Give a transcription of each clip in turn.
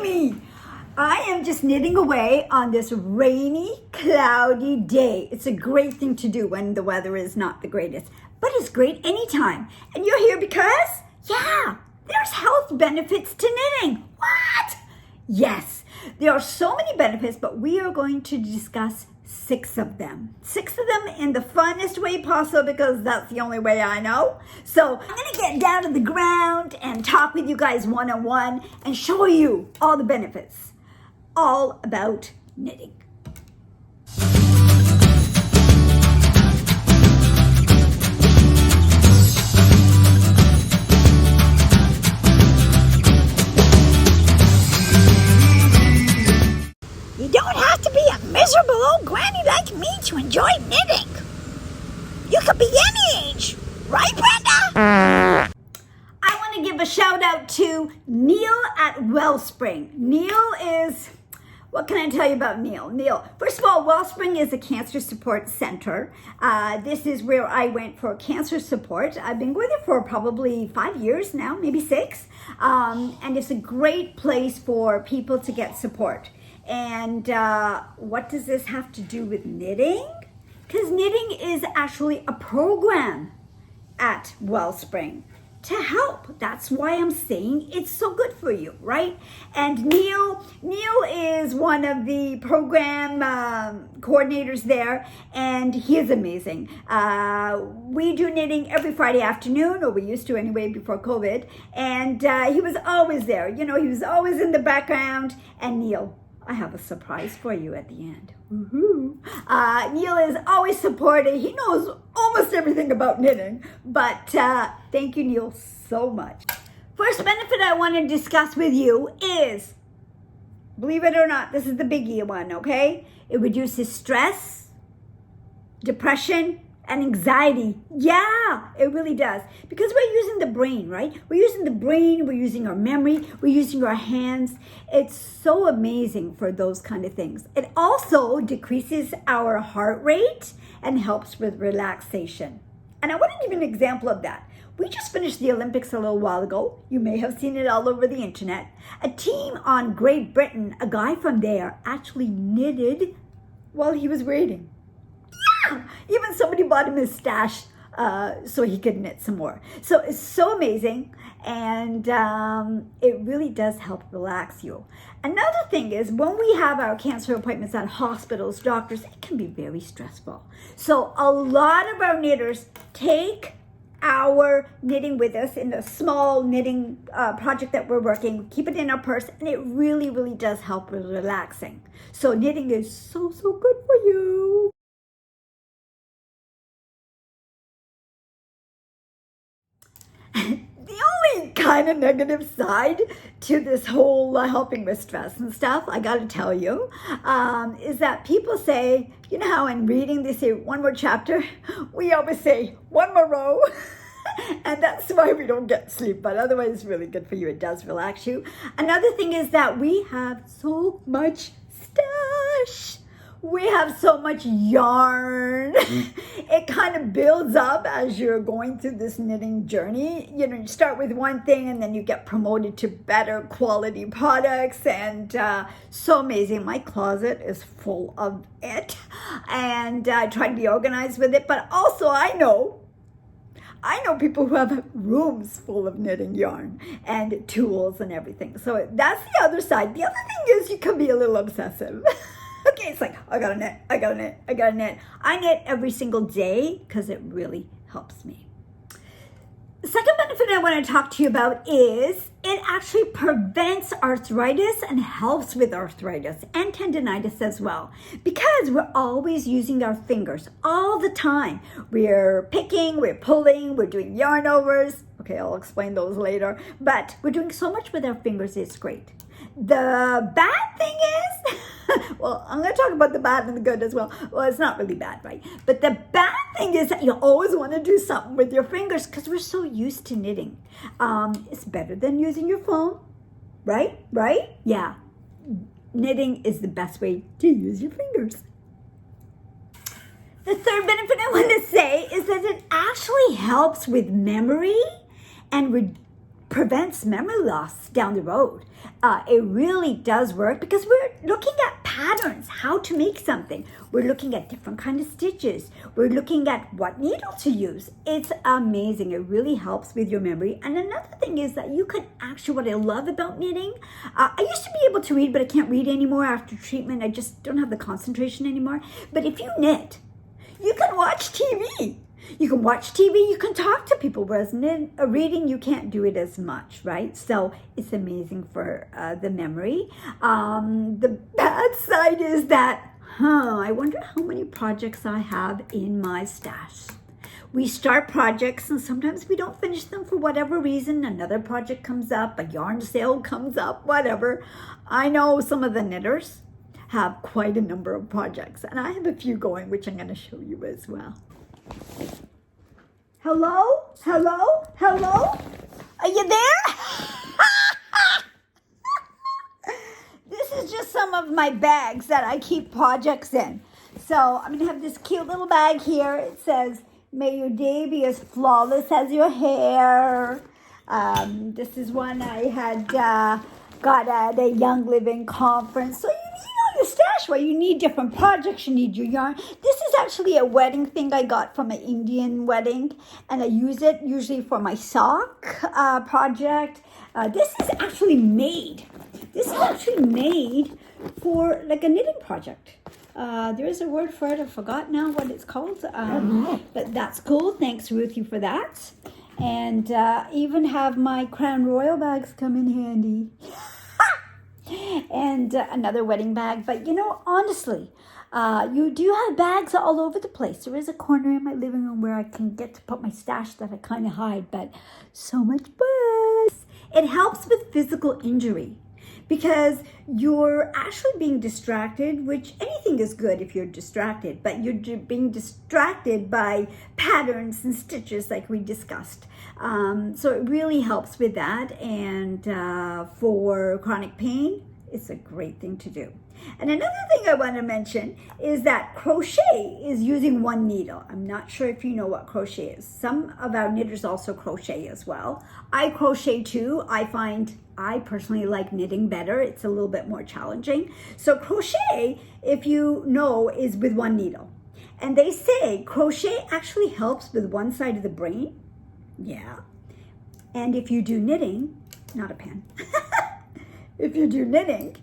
me. I am just knitting away on this rainy, cloudy day. It's a great thing to do when the weather is not the greatest, but it's great anytime. And you're here because, yeah, there's health benefits to knitting. What? Yes, there are so many benefits, but we are going to discuss 6 of them. 6 of them in the funnest way possible because that's the only way I know. So I'm going to get down to the ground and talk with you guys one-on-one and show you all the benefits. All about knitting. You don't have to be a miserable old granny like me to enjoy knitting. You could be any age, right, Brenda? I want to give a shout out to Neil at Wellspring. Neil is... What can I tell you about Neil? Neil, first of all, Wellspring is a cancer support center. This is where I went for cancer support. I've been going there for probably 5 years now, maybe 6. And it's a great place for people to get support. And what does this have to do with knitting? Because knitting is actually a program at Wellspring to help. That's why I'm saying it's so good for you, right? And Neil is one of the program coordinators there, and he is amazing. We do knitting every Friday afternoon, or we used to anyway before COVID, and he was always there. You know, he was always in the background. And Neil, I have a surprise for you at the end. Woohoo! Neil is always supportive. He knows almost everything about knitting. But thank you, Neil, so much. First benefit I want to discuss with you is, believe it or not, this is the biggie one, okay? It reduces stress, depression, and anxiety. Yeah, it really does. Because we're using the brain, right? We're using the brain, we're using our memory, we're using our hands. It's so amazing for those kind of things. It also decreases our heart rate and helps with relaxation. And I want to give you an example of that. We just finished the Olympics a little while ago. You may have seen it all over the internet. A team on Great Britain, a guy from there, actually knitted while he was waiting. Even somebody bought him his stash so he could knit some more. So it's so amazing, and it really does help relax you. Another thing is, when we have our cancer appointments at hospitals, doctors, it can be very stressful. So a lot of our knitters take our knitting with us in a small knitting project that we're working. Keep it in our purse, and it really, really does help with relaxing. So knitting is so, so good for you. The only kind of negative side to this whole helping with stress and stuff, I got to tell you, is that people say, you know how in reading they say one more chapter? We always say one more row. And that's why we don't get sleep, but otherwise it's really good for you. It does relax you. Another thing is that we have so much stash. We have so much yarn. It kind of builds up as you're going through this knitting journey. You know, you start with one thing and then you get promoted to better quality products, and so amazing. My closet is full of it, and I try to be organized with it, but also I know people who have rooms full of knitting yarn and tools and everything. So that's the other side. The other thing is you can be a little obsessive. Okay, it's like, I gotta knit, I gotta knit, I gotta knit. I knit every single day because it really helps me. The second benefit I want to talk to you about is it actually prevents arthritis and helps with arthritis and tendinitis as well, because we're always using our fingers all the time. We're picking, we're pulling, we're doing yarn overs. Okay, I'll explain those later, but we're doing so much with our fingers, it's great. The bad thing is, well, I'm going to talk about the bad and the good as well. Well, it's not really bad, right? But the bad thing is that you always want to do something with your fingers because we're so used to knitting. It's better than using your phone, right? Right? Yeah. Knitting is the best way to use your fingers. The third benefit I want to say is that it actually helps with memory and prevents memory loss down the road. It really does work because we're looking at patterns, how to make something. We're looking at different kind of stitches. We're looking at what needle to use. It's amazing. It really helps with your memory. And another thing is that you can actually, what I love about knitting, I used to be able to read, but I can't read anymore after treatment. I just don't have the concentration anymore. But if you knit, you can watch TV. You can watch TV, you can talk to people, whereas reading, you can't do it as much, right? So it's amazing for the memory. The bad side is that, I wonder how many projects I have in my stash. We start projects and sometimes we don't finish them for whatever reason. Another project comes up, a yarn sale comes up, whatever. I know some of the knitters have quite a number of projects, and I have a few going, which I'm going to show you as well. Hello? Hello? Hello? Are you there? This is just some of my bags that I keep projects in. So I'm going to have this cute little bag here. It says, "May your day be as flawless as your hair." This is one I had got at a Young Living conference. So your stash where you need different projects, you need your yarn. This is actually a wedding thing I got from an Indian wedding, and I use it usually for my sock project. This is actually made. This is actually made for like a knitting project. There is a word for it. I forgot now what it's called, but that's cool. Thanks, Ruthie, for that. And even have my Crown Royal bags come in handy. And another wedding bag. But honestly, you do have bags all over the place. There is a corner in my living room where I can get to put my stash that I kind of hide, but so much fun. It helps with physical injury because you're actually being distracted, which anything is good if you're distracted, but you're being distracted by patterns and stitches like we discussed. So it really helps with that, and for chronic pain, it's a great thing to do. And another thing I want to mention is that crochet is using one needle. I'm not sure if you know what crochet is. Some of our knitters also crochet as well. I crochet too. I find I personally like knitting better. It's a little bit more challenging. So crochet, if you know, is with one needle. And they say crochet actually helps with one side of the brain. Yeah. And if you do knitting, not a pen. If you do knitting,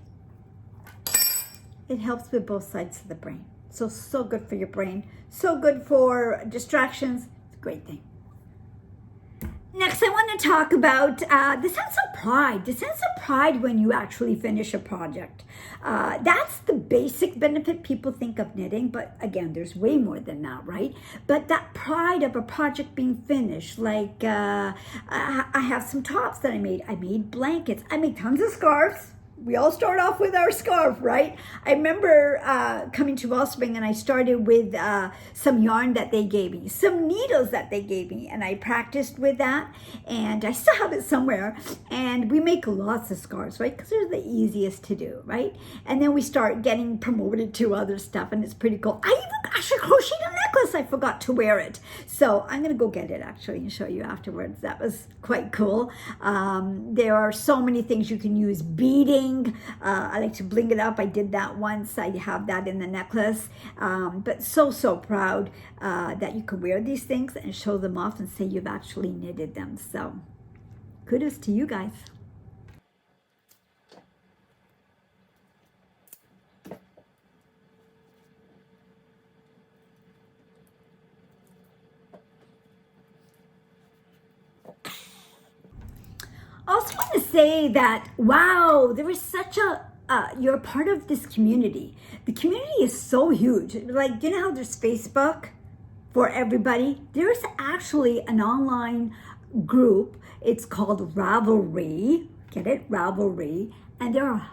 it helps with both sides of the brain. So good for your brain. So good for distractions. It's a great thing. Next, I want to talk about the sense of pride. The sense of pride when you actually finish a project. That's the basic benefit people think of knitting, but again, there's way more than that, right? But that pride of a project being finished, like I have some tops that I made. I made blankets. I made tons of scarves. We all start off with our scarf, right? I remember coming to Wellspring, and I started with some yarn that they gave me, some needles that they gave me, and I practiced with that, and I still have it somewhere. And we make lots of scarves, right? Because they're the easiest to do, right? And then we start getting promoted to other stuff, and it's pretty cool. I even actually crocheted a necklace. I forgot to wear it. So I'm going to go get it, actually, and show you afterwards. That was quite cool. There are so many things you can use. Beading. I like to bling it up. I did that once. I have that in the necklace. But so proud that you can wear these things and show them off and say you've actually knitted them. So kudos to you guys. I also want to say that, wow, there is such a, you're a part of this community. The community is so huge. Like, do you know how there's Facebook for everybody? There's actually an online group. It's called Ravelry. Get it? Ravelry. And there are,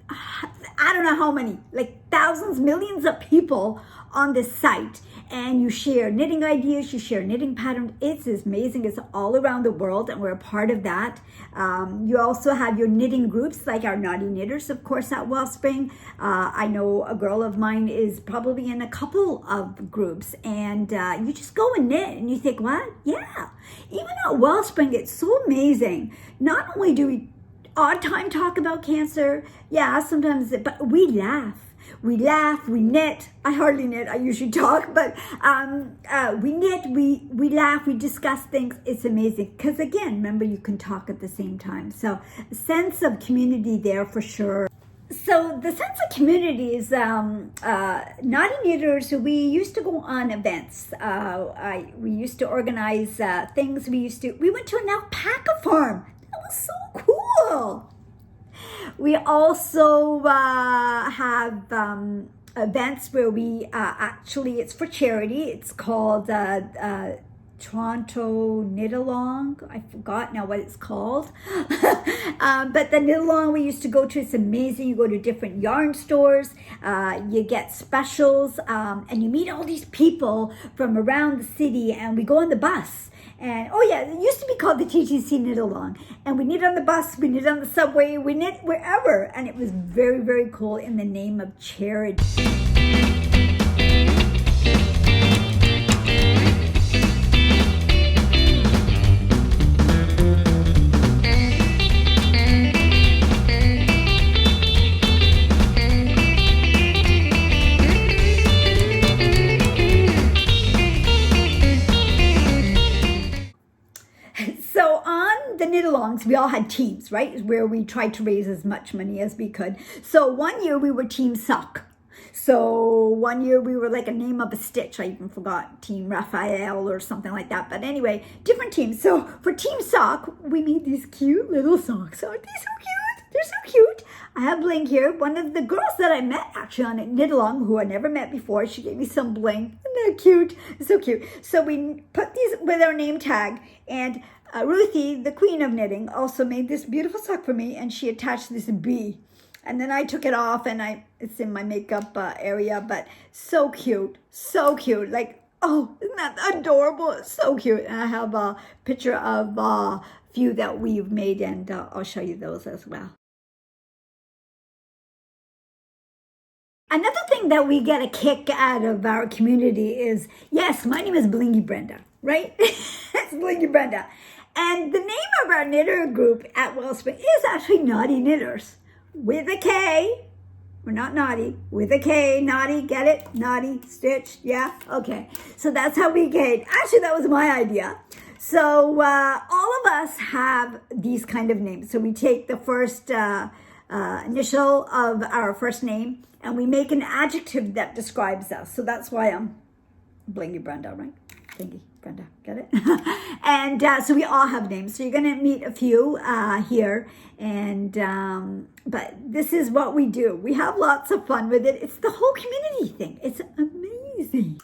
I don't know how many, like thousands, millions of people on this site, and you share knitting ideas, you share knitting patterns. It's amazing. It's all around the world, and we're a part of that. You also have your knitting groups, like our Knotty Knitters, of course, at Wellspring. I know a girl of mine is probably in a couple of groups, and you just go and knit, and you think, what? Yeah. Even at Wellspring, it's so amazing. Not only do we odd time talk about cancer, yeah, sometimes, but we laugh. We laugh, we knit. I hardly knit, I usually talk, but we knit, we laugh, we discuss things. It's amazing. Because again, remember, you can talk at the same time. So a sense of community there for sure. So the sense of community is Knotty Knitters. We used to go on events. We used to organize things. We went to an alpaca farm. That was so cool. We also have events where we actually, it's for charity. It's called Toronto Knit Along. I forgot now what it's called. But the Knit Along we used to go to, it's amazing. You go to different yarn stores, you get specials, and you meet all these people from around the city, and we go on the bus. And oh yeah, it used to be called the TTC Knit Along. And we knit on the bus, we knit on the subway, we knit wherever. And it was very, very cool in the name of charity. We all had teams, right? Where we tried to raise as much money as we could. So one year we were Team Sock. So one year we were like a name of a stitch. I even forgot, Team Raphael or something like that. But anyway, different teams. So for Team Sock, we made these cute little socks. Aren't they so cute? They're so cute. I have Bling here. One of the girls that I met actually on a Knit Along, who I never met before, she gave me some bling. Isn't that cute? It's so cute. So we put these with our name tag, and Ruthie, the queen of knitting, also made this beautiful sock for me, and she attached this bee. And then I took it off, and it's in my makeup area, but so cute, so cute. Like, oh, isn't that adorable? It's so cute. And I have a picture of a few that we've made, and I'll show you those as well. Another thing that we get a kick out of our community is, yes, my name is Blingy Brenda, right? It's Blingy Brenda. And the name of our knitter group at Wellspring is actually Knotty Knitters, with a K. We're not naughty, with a K, Knotty, get it? Knotty, stitch, yeah? Okay, so that's how we came. Actually, that was my idea. So all of us have these kind of names. So we take the first initial of our first name, and we make an adjective that describes us. So that's why I'm Blingy Brenda, right? Blingy Brenda, get it? And so we all have names. So you're going to meet a few here. And but this is what we do. We have lots of fun with it. It's the whole community thing. It's amazing.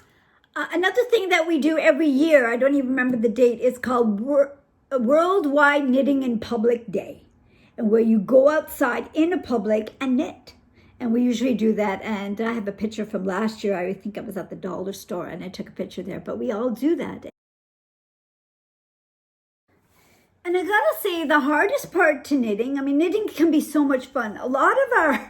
Another thing that we do every year, I don't even remember the date, it's called Worldwide Knitting in Public Day. And where you go outside in a public and knit. And we usually do that. And I have a picture from last year. I think I was at the dollar store and I took a picture there. But we all do that. And I gotta say, the hardest part to knitting, I mean, knitting can be so much fun. A lot of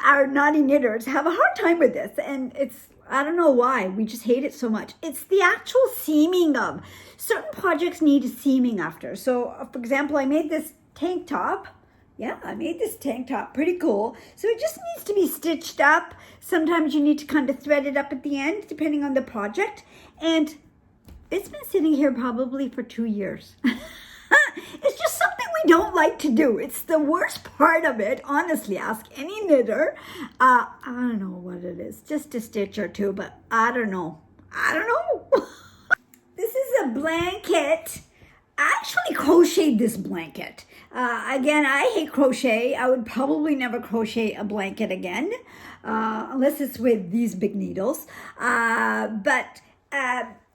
our naughty knitters have a hard time with this. And it's, I don't know why. We just hate it so much. It's the actual seaming of. Certain projects need seaming after. So, for example, I made this tank top. Yeah, I made this tank top, pretty cool. So it just needs to be stitched up. Sometimes you need to kind of thread it up at the end, depending on the project. And it's been sitting here probably for 2 years. It's just something we don't like to do. It's the worst part of it. Honestly, ask any knitter. I don't know what it is. Just a stitch or two, but I don't know. This is a blanket. I actually crocheted this blanket. Again, I hate crochet. I would probably never crochet a blanket again, unless it's with these big needles. But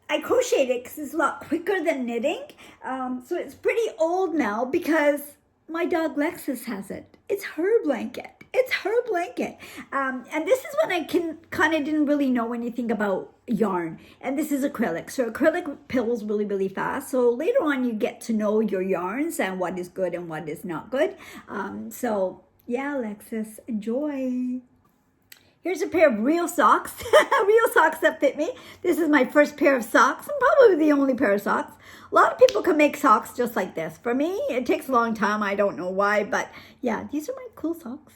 I crocheted it because it's a lot quicker than knitting. So it's pretty old now because my dog Lexus has it. It's her blanket. It's her blanket. And this is when I kind of didn't really know anything about yarn. And this is acrylic. So acrylic pills really, really fast. So later on you get to know your yarns and what is good and what is not good. So yeah, Alexis, enjoy. Here's a pair of real socks, real socks that fit me. This is my first pair of socks and probably the only pair of socks. A lot of people can make socks just like this. For me, it takes a long time. I don't know why, but yeah, these are my cool socks.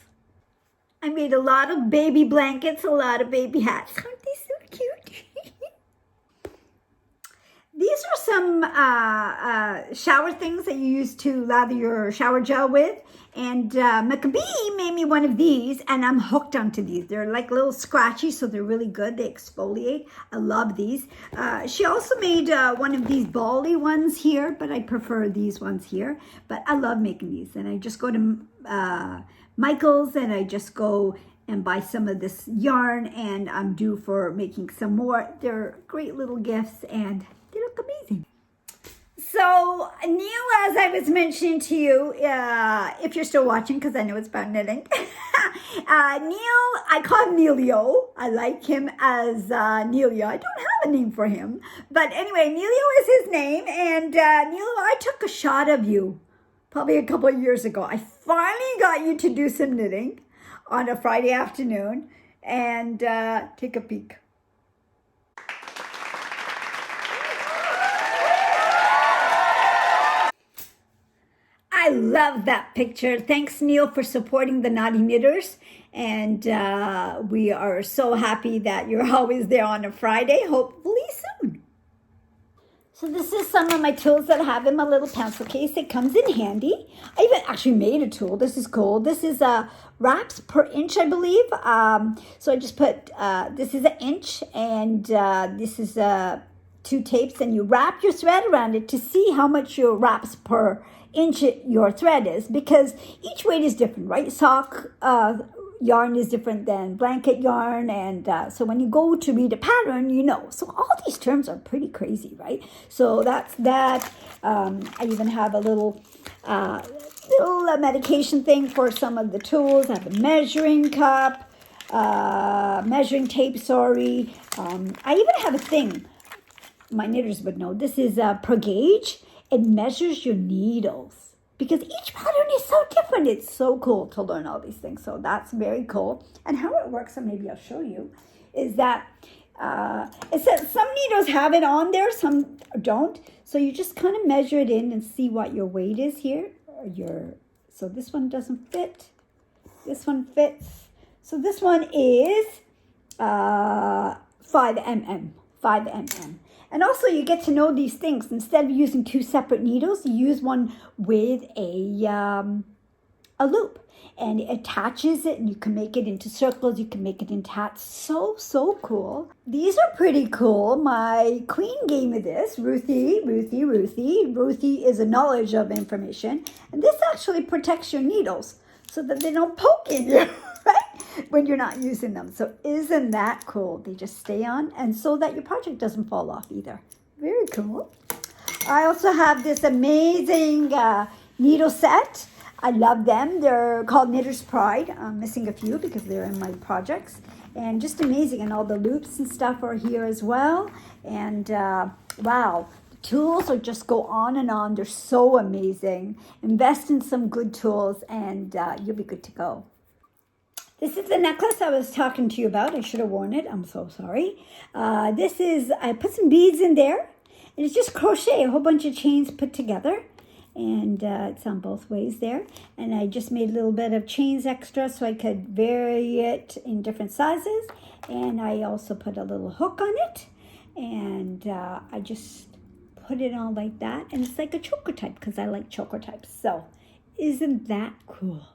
I made a lot of baby blankets, a lot of baby hats. Aren't they so cute? These are some shower things that you use to lather your shower gel with. And Maccabee made me one of these, and I'm hooked onto these. They're like a little scratchy, so they're really good. They exfoliate. I love these. She also made one of these bally ones here, but I prefer these ones here. But I love making these. And I just go to Michael's, and I just go and buy some of this yarn, and I'm due for making some more. They're great little gifts, and they look amazing. So, Neil, as I was mentioning to you, if you're still watching, because I know it's about knitting, Neil, I call him Neilio. I like him as Neilio. I don't have a name for him. But anyway, Neilio is his name. And Neilio, I took a shot of you probably a couple of years ago. I finally got you to do some knitting on a Friday afternoon. And take a peek. I love that picture. Thanks, Neil, for supporting the Knotty Knitters. And we are so happy that you're always there on a Friday, hopefully soon. So this is some of my tools that I have in my little pencil case. It comes in handy. I even actually made a tool. This is cool. This is wraps per inch, I believe. So I just put, this is an inch, and this is 2 tapes, and you wrap your thread around it to see how much your wraps per inch your thread is, because each weight is different, right? Sock yarn is different than blanket yarn, and so when you go to read a pattern, you know. So all these terms are pretty crazy, right? So that's that. I even have a little medication thing for some of the tools. I have a measuring cup, measuring tape, sorry. I even have a thing, my knitters would know, this is per gauge. It measures your needles because each pattern is so different. It's so cool to learn all these things. So that's very cool. And how it works, and maybe I'll show you, is that it says some needles have it on there, some don't. So you just kind of measure it in and see what your weight is here. So this one doesn't fit. This one fits. So this one is 5 mm. 5 mm. And also you get to know these things. Instead of using 2 separate needles, you use one with a loop. And it attaches it, and you can make it into circles. You can make it into hats. So, so cool. These are pretty cool. My queen gave me this. Ruthie. Ruthie is a knowledge of information. And this actually protects your needles so that they don't poke in you, right? When you're not using them. So isn't that cool? They just stay on, and so that your project doesn't fall off either. Very cool. I also have this amazing needle set. I love them. They're called Knitter's Pride. I'm missing a few because they're in my projects. And just amazing. And all the loops and stuff are here as well. And wow, the tools are just go on and on. They're so amazing. Invest in some good tools, and you'll be good to go. This is the necklace I was talking to you about. I should have worn it. I'm so sorry. This is, I put some beads in there. And it's just crochet, a whole bunch of chains put together. And it's on both ways there. And I just made a little bit of chains extra so I could vary it in different sizes. And I also put a little hook on it. And I just put it on like that. And it's like a choker type because I like choker types. So isn't that cool?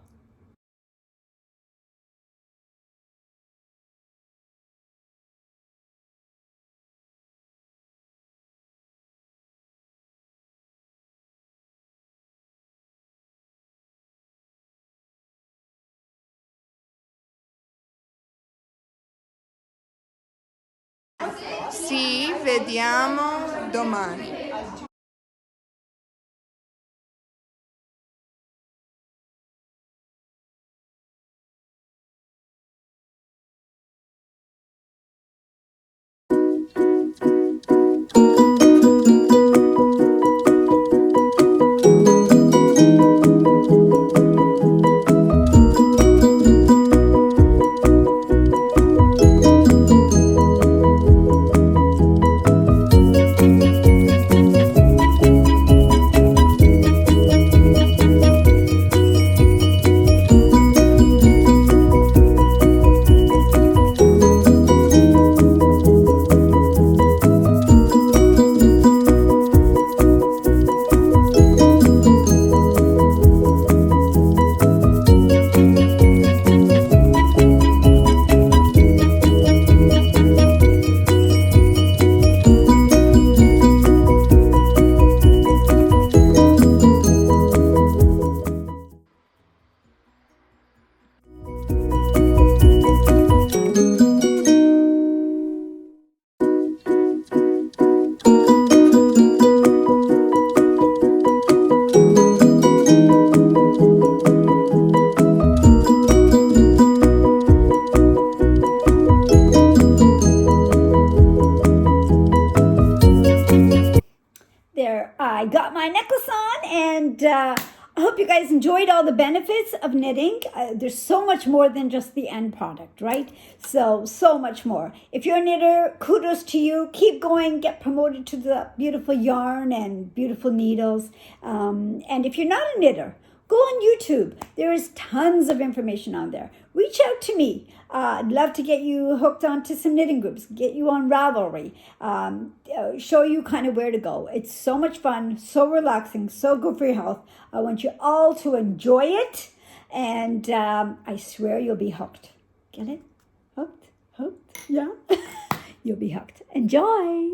Ci vediamo domani. I hope you guys enjoyed all the benefits of knitting. There's so much more than just the end product, right? So much more. If you're a knitter, kudos to you. Keep going, get promoted to the beautiful yarn and beautiful needles. And if you're not a knitter, go on YouTube. There is tons of information on there. Reach out to me. I'd love to get you hooked onto some knitting groups, get you on Ravelry, show you kind of where to go. It's so much fun, so relaxing, so good for your health. I want you all to enjoy it, and I swear you'll be hooked. Get it? Hooked? Yeah? You'll be hooked. Enjoy!